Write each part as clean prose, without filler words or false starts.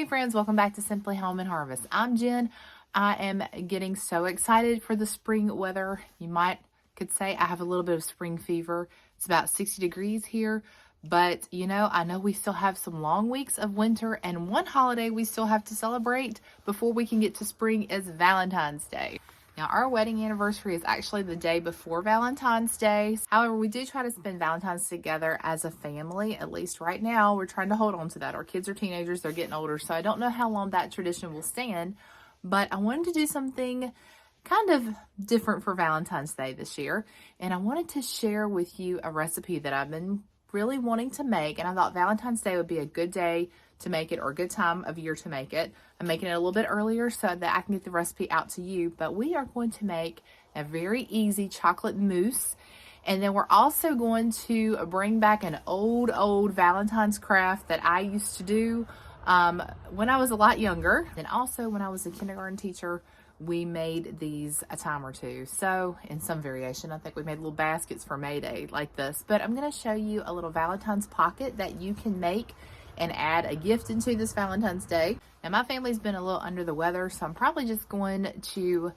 Hey friends, welcome back to Simply Home and Harvest. I'm Jen. I am getting so excited for the spring weather. Could say I have a little bit of spring fever. It's about 60 degrees here, but I know we still have some long weeks of winter, and one holiday we still have to celebrate before we can get to spring is Valentine's Day. Now, our wedding anniversary is actually the day before Valentine's Day. However, we do try to spend Valentine's together as a family. At least right now, we're trying to hold on to that. Our kids are teenagers, they're getting older, so I don't know how long that tradition will stand. But I wanted to do something kind of different for Valentine's Day this year. And I wanted to share with you a recipe that I've been really wanting to make. And I thought Valentine's Day would be a good day to make it, or a good time of year to make it. I'm making it a little bit earlier so that I can get the recipe out to you, but we are going to make a very easy chocolate mousse. And then we're also going to bring back an old Valentine's craft that I used to do when I was a lot younger. And also when I was a kindergarten teacher, we made these a time or two. So in some variation, I think we made little baskets for May Day like this, but I'm going to show you a little Valentine's pocket that you can make and add a gift into this Valentine's Day. Now, my family's been a little under the weather, so I'm probably just going to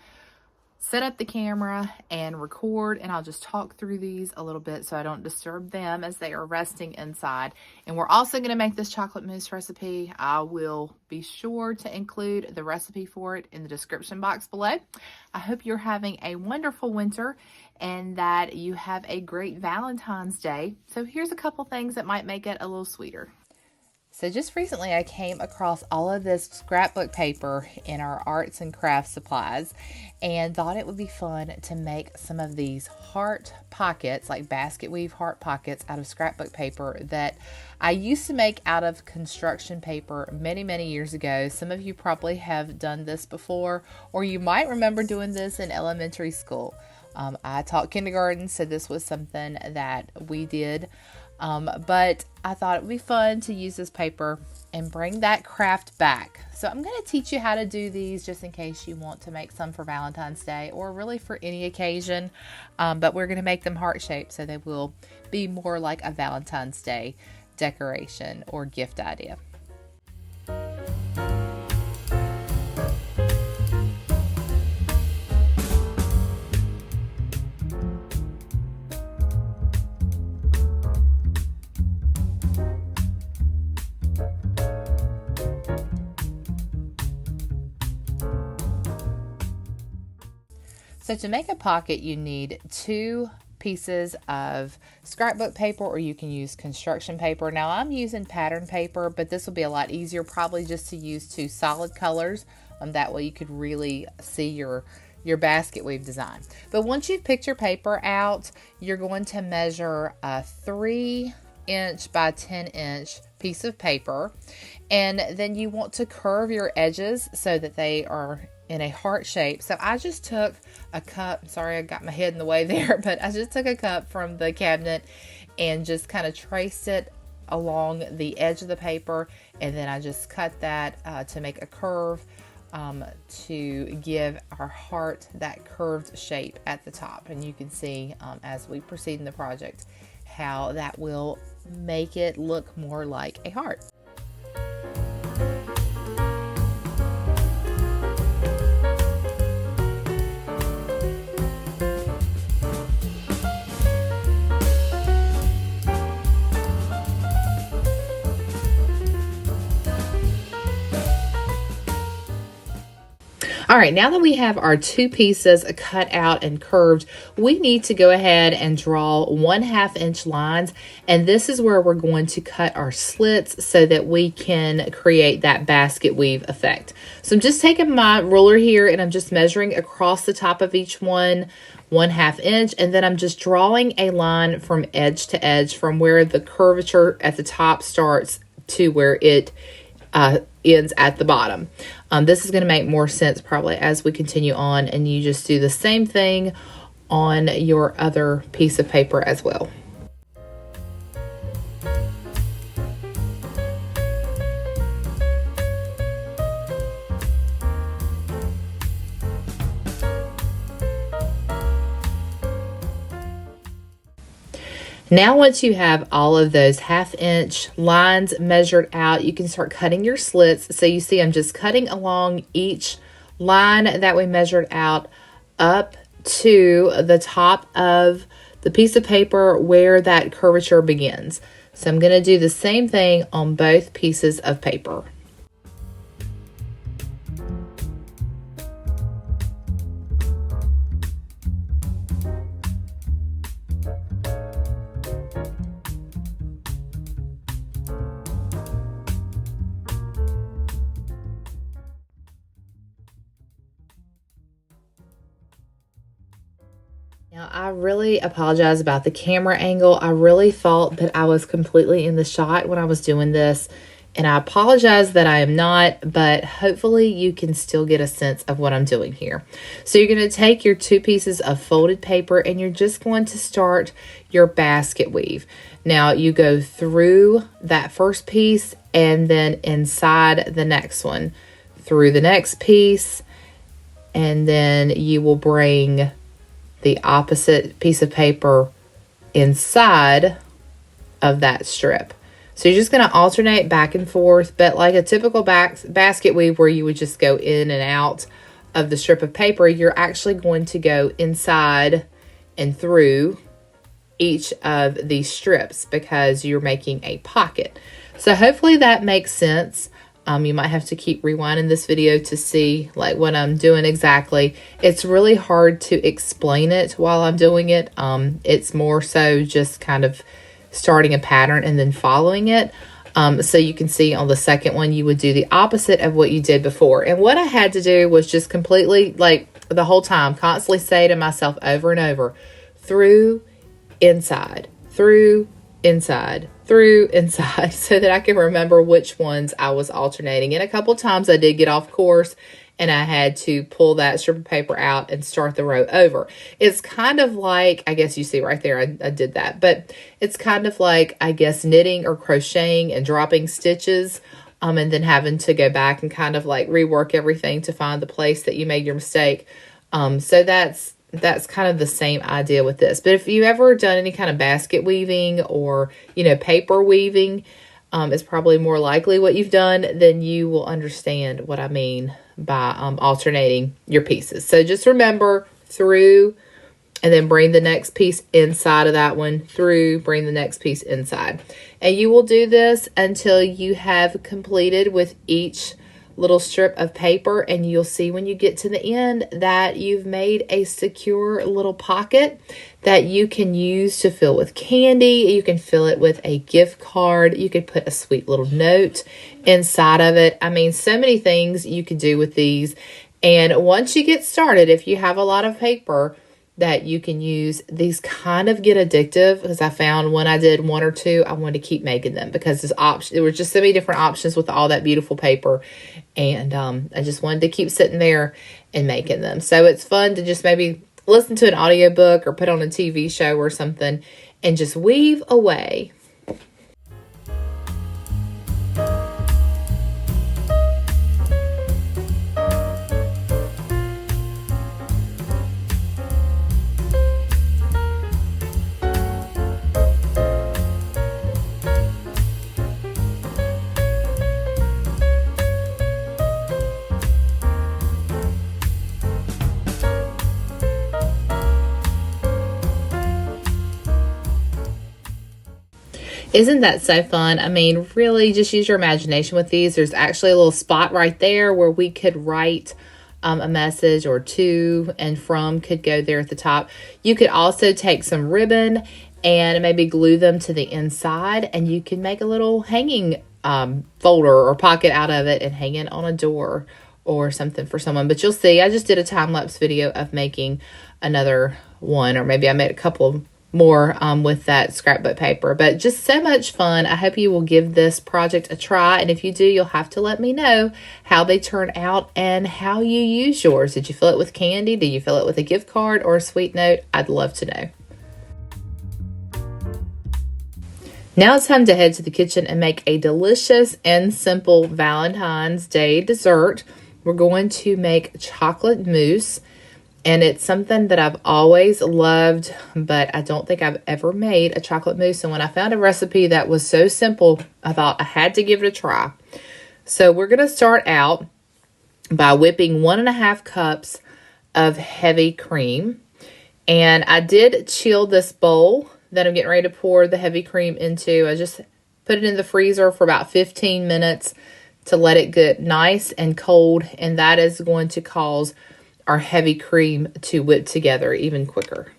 set up the camera and record, and I'll just talk through these a little bit so I don't disturb them as they are resting inside. And we're also going to make this chocolate mousse recipe. I will be sure to include the recipe for it in the description box below. I hope you're having a wonderful winter and that you have a great Valentine's Day. So here's a couple things that might make it a little sweeter. So just recently I came across all of this scrapbook paper in our arts and crafts supplies and thought it would be fun to make some of these heart pockets, like basket weave heart pockets, out of scrapbook paper that I used to make out of construction paper many years ago. Some of you probably have done this before, or you might remember doing this in elementary school. I taught kindergarten, so this was something that we did. But I thought it would be fun to use this paper and bring that craft back. So I'm going to teach you how to do these just in case you want to make some for Valentine's Day or really for any occasion. But we're going to make them heart-shaped so they will be more like a Valentine's Day decoration or gift idea. So to make a pocket, you need 2 pieces of scrapbook paper, or you can use construction paper. Now I'm using pattern paper, but this will be a lot easier probably just to use 2 solid colors. That way you could really see your basket weave design. But once you've picked your paper out, you're going to measure a 3-inch by 10-inch piece of paper, and then you want to curve your edges so that they are in a heart shape. So I just took a cup, sorry I got my head in the way there, but I just took a cup from the cabinet and just kind of traced it along the edge of the paper, and then I just cut that to make a curve to give our heart that curved shape at the top. And you can see as we proceed in the project how that will make it look more like a heart. All right, now that we have our 2 pieces cut out and curved, we need to go ahead and draw 1/2 inch lines. And this is where we're going to cut our slits so that we can create that basket weave effect. So I'm just taking my ruler here and I'm just measuring across the top of each one 1/2 inch. And then I'm just drawing a line from edge to edge from where the curvature at the top starts to where it ends at the bottom. This is going to make more sense probably as we continue on, and you just do the same thing on your other piece of paper as well. Now, once you have all of those 1/2 inch lines measured out, you can start cutting your slits. So you see I'm just cutting along each line that we measured out up to the top of the piece of paper where that curvature begins. So I'm going to do the same thing on both pieces of paper. Now, I really apologize about the camera angle. I really thought that I was completely in the shot when I was doing this, and I apologize that I am not, but hopefully you can still get a sense of what I'm doing here. So you're going to take your 2 pieces of folded paper and you're just going to start your basket weave. Now, you go through that first piece and then inside the next one, through the next piece, and then you will bring the opposite piece of paper inside of that strip. So you're just going to alternate back and forth, but like a typical basket weave where you would just go in and out of the strip of paper, you're actually going to go inside and through each of these strips because you're making a pocket. So hopefully that makes sense. You might have to keep rewinding this video to see like what I'm doing exactly. It's really hard to explain it while I'm doing it. It's more so just kind of starting a pattern and then following it. So you can see on the second one, you would do the opposite of what you did before. And what I had to do was just completely, like the whole time, constantly say to myself over and over, through, inside, through, inside, through, inside, so that I can remember which ones I was alternating. And a couple times I did get off course and I had to pull that strip of paper out and start the row over. It's kind of like, I guess you see right there, I did that, but it's kind of like, I guess, knitting or crocheting and dropping stitches, and then having to go back and kind of like rework everything to find the place that you made your mistake. So that's kind of the same idea with this. But if you ever done any kind of basket weaving or, paper weaving, is probably more likely what you've done, then you will understand what I mean by alternating your pieces. So just remember, through, and then bring the next piece inside of that one, through, bring the next piece inside. And you will do this until you have completed with each little strip of paper, and you'll see when you get to the end that you've made a secure little pocket that you can use to fill with candy. You can fill it with a gift card. You could put a sweet little note inside of it. I mean, so many things you could do with these. And once you get started, if you have a lot of paper that you can use, these kind of get addictive, because I found when I did 1 or 2, I wanted to keep making them because there were just so many different options with all that beautiful paper. And I just wanted to keep sitting there and making them. So it's fun to just maybe listen to an audiobook or put on a TV show or something and just weave away. Isn't that so fun? I mean, really just use your imagination with these. There's actually a little spot right there where we could write a message, or to and from could go there at the top. You could also take some ribbon and maybe glue them to the inside, and you can make a little hanging folder or pocket out of it and hang it on a door or something for someone. But you'll see, I just did a time-lapse video of making another one, or maybe I made a couple more with that scrapbook paper. But just so much fun. I hope you will give this project a try, and if you do, you'll have to let me know how they turn out and how you use yours. Did you fill it with candy? Did you fill it with a gift card or a sweet note? I'd love to know. Now it's time to head to the kitchen and make a delicious and simple Valentine's Day dessert. We're going to make chocolate mousse. And it's something that I've always loved, but I don't think I've ever made a chocolate mousse. And when I found a recipe that was so simple, I thought I had to give it a try. So we're going to start out by whipping 1.5 cups of heavy cream. And I did chill this bowl that I'm getting ready to pour the heavy cream into. I just put it in the freezer for about 15 minutes to let it get nice and cold. And that is going to cause our heavy cream to whip together even quicker.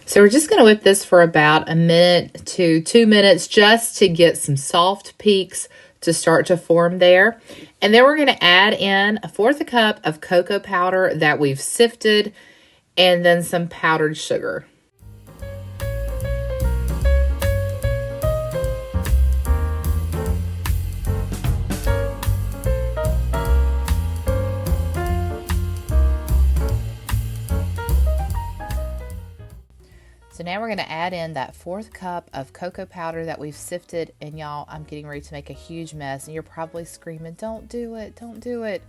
So we're just going to whip this for about 1 minute to 2 minutes just to get some soft peaks to start to form there. And then we're going to add in 1/4 cup of cocoa powder that we've sifted and then some powdered sugar. So now we're going to add in that 1/4 cup of cocoa powder that we've sifted. And y'all, I'm getting ready to make a huge mess. And you're probably screaming, don't do it, don't do it.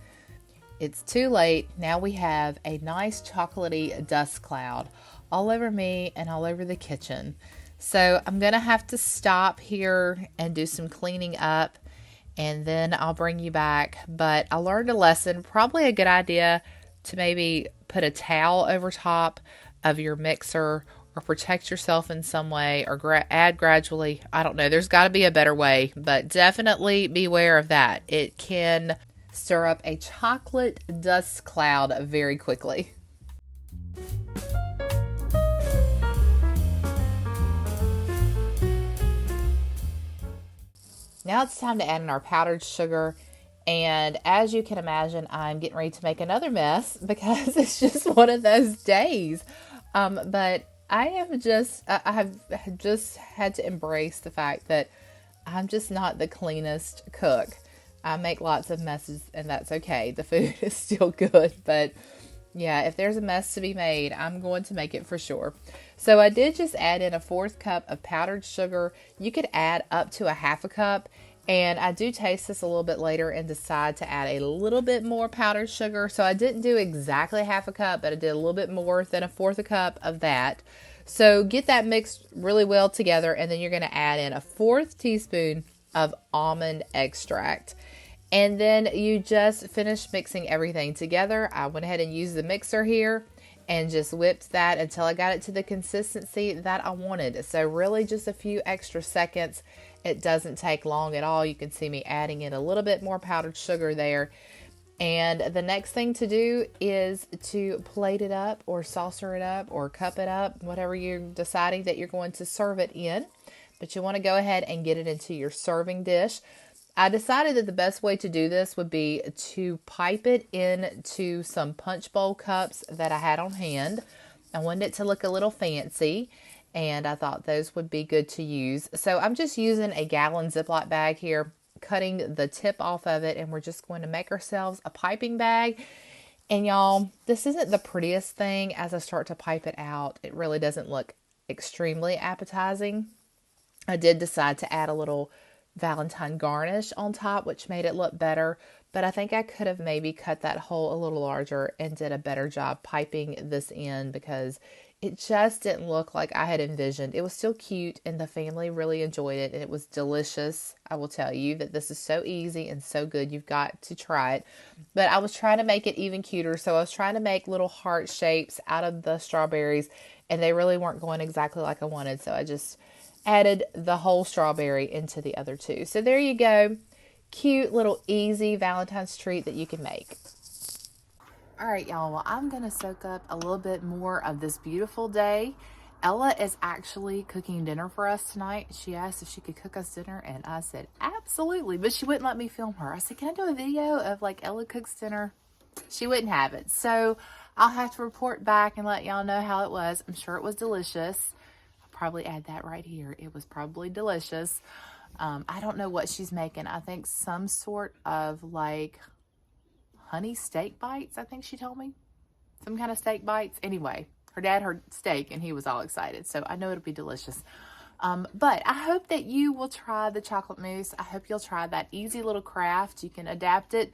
It's too late. Now we have a nice chocolatey dust cloud all over me and all over the kitchen. So I'm going to have to stop here and do some cleaning up. And then I'll bring you back. But I learned a lesson. Probably a good idea to maybe put a towel over top of your mixer, or protect yourself in some way, or add gradually. I don't know. There's got to be a better way, but definitely beware of that. It can stir up a chocolate dust cloud very quickly. Now it's time to add in our powdered sugar. And as you can imagine, I'm getting ready to make another mess because it's just one of those days. But I have just had to embrace the fact that I'm just not the cleanest cook. I make lots of messes, and that's okay. The food is still good, but yeah, if there's a mess to be made, I'm going to make it for sure. So I did just add in 1/4 cup of powdered sugar. You could add up to 1/2 cup. And I do taste this a little bit later and decide to add a little bit more powdered sugar. So I didn't do exactly 1/2 cup, but I did a little bit more than 1/4 cup of that. So get that mixed really well together. And then you're going to add in 1/4 teaspoon of almond extract. And then you just finish mixing everything together. I went ahead and used the mixer here and just whipped that until I got it to the consistency that I wanted. So really just a few extra seconds. It doesn't take long at all. You can see me adding in a little bit more powdered sugar there. And the next thing to do is to plate it up or saucer it up or cup it up, whatever you're deciding that you're going to serve it in. But you want to go ahead and get it into your serving dish. I decided that the best way to do this would be to pipe it into some punch bowl cups that I had on hand. I wanted it to look a little fancy, and I thought those would be good to use. So I'm just using a gallon Ziploc bag here, cutting the tip off of it, and we're just going to make ourselves a piping bag. And y'all, this isn't the prettiest thing as I start to pipe it out. It really doesn't look extremely appetizing. I did decide to add a little Valentine garnish on top, which made it look better, but I think I could have maybe cut that hole a little larger and did a better job piping this in, because it just didn't look like I had envisioned. It was still cute and the family really enjoyed it, and it was delicious. I will tell you that this is so easy and so good. You've got to try it. But I was trying to make it even cuter, so I was trying to make little heart shapes out of the strawberries, and they really weren't going exactly like I wanted, so I just added the whole strawberry into the other two. So there you go. Cute little easy Valentine's treat that you can make. All right, y'all. Well, I'm going to soak up a little bit more of this beautiful day. Ella is actually cooking dinner for us tonight. She asked if she could cook us dinner, and I said, absolutely. But she wouldn't let me film her. I said, can I do a video of like Ella cooks dinner? She wouldn't have it. So I'll have to report back and let y'all know how it was. I'm sure it was delicious. Probably add that right here. It was probably delicious. I don't know what she's making. I think some sort of like honey steak bites, I think she told me. Some kind of steak bites. Anyway, her dad heard steak and he was all excited. So I know it'll be delicious. But I hope that you will try the chocolate mousse. I hope you'll try that easy little craft. You can adapt it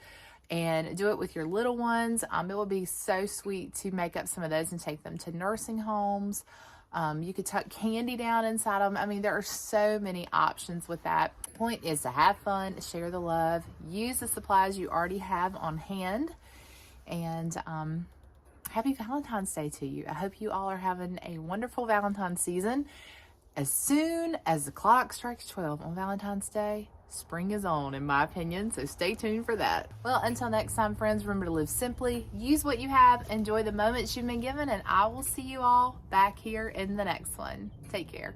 and do it with your little ones. It would be so sweet to make up some of those and take them to nursing homes. You could tuck candy down inside them. I mean, there are so many options with that. The point is to have fun, share the love, use the supplies you already have on hand, and happy Valentine's Day to you. I hope you all are having a wonderful Valentine's season. As soon as the clock strikes 12 on Valentine's Day, spring is on, in my opinion, so stay tuned for that. Well, until next time, friends, remember to live simply, use what you have, enjoy the moments you've been given, and I will see you all back here in the next one. Take care.